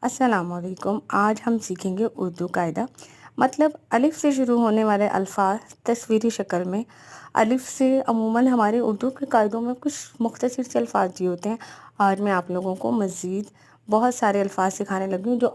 अस्सलाम वालेकुम। आज हम सीखेंगे उर्दू कायदा। मतलब अलिफ से शुरू होने वाले अल्फ़ाज़ तस्वीरी शक्ल में। अलिफ से अमूमन हमारे उर्दू के कायदों में कुछ मुख्तसर से अल्फ़ाज़ दिए होते हैं। आज मैं आप लोगों को मज़ीद बहुत सारे अल्फ़ाज़ सिखाने लगी हूँ जो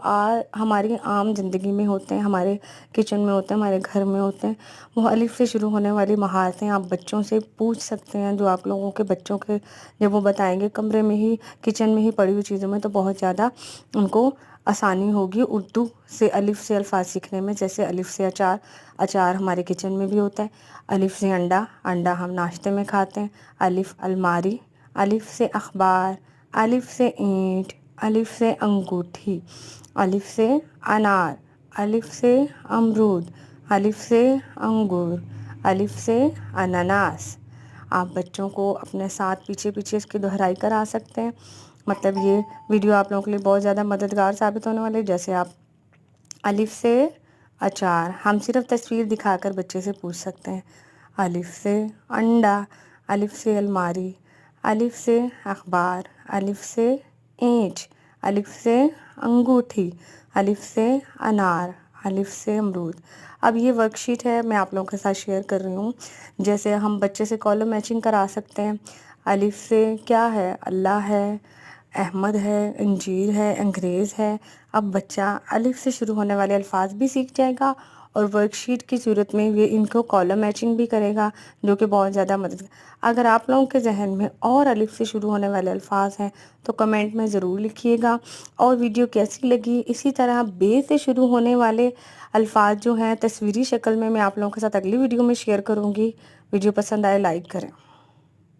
हमारी आम ज़िंदगी में होते हैं, हमारे किचन में होते हैं, हमारे घर में होते हैं। वो अलिफ से शुरू होने वाली महारतें आप बच्चों से पूछ सकते हैं, जो आप लोगों के बच्चों के जब वो बताएंगे कमरे में ही, किचन में ही पड़ी हुई चीज़ों में, तो बहुत ज़्यादा उनको आसानी होगी उर्दू से अलिफ से अल्फ़ाज़ सीखने में। जैसे अलिफ से अचार, अचार हमारे किचन में भी होता है। अलिफ से अंडा, अंडा हम नाश्ते में खाते हैं। अलिफ अलमारी, अलिफ से अखबार, अलिफ से ईंट, अलिफ से अंगूठी, अलिफ से अनार, अलिफ से अमरूद, अलिफ से अंगूर, अलिफ से अनानास। आप बच्चों को अपने साथ पीछे पीछे इसकी दोहराई करा सकते हैं। मतलब ये वीडियो आप लोगों के लिए बहुत ज़्यादा मददगार साबित होने वाली है। जैसे आप अलिफ से अचार, हम सिर्फ तस्वीर दिखाकर बच्चे से पूछ सकते हैं। अलिफ से अंडा, अलिफ से अलमारी, अलिफ से अखबार, अलिफ से ईंट, अलिफ से अंगूठी, अलिफ से अनार, अलिफ से अमरूद। अब ये वर्कशीट है, मैं आप लोगों के साथ शेयर कर रही हूँ। जैसे हम बच्चे से कॉलम मैचिंग करा सकते हैं। अलिफ से क्या है? अल्लाह है, अहमद है, अंजीर है, अंग्रेज़ है। अब बच्चा अलिफ से शुरू होने वाले अल्फ़ाज़ भी सीख जाएगा और वर्कशीट की सूरत में ये इनको कॉलम मैचिंग भी करेगा, जो कि बहुत ज़्यादा मदद। अगर आप लोगों के जहन में और अलिफ से शुरू होने वाले अल्फ़ाज़ हैं तो कमेंट में ज़रूर लिखिएगा। और वीडियो कैसी लगी, इसी तरह बे से शुरू होने वाले अल्फ़ाज़ जो हैं तस्वीरी शक्ल में मैं आप लोगों के साथ अगली वीडियो में शेयर करूँगी। वीडियो पसंद आए लाइक करें।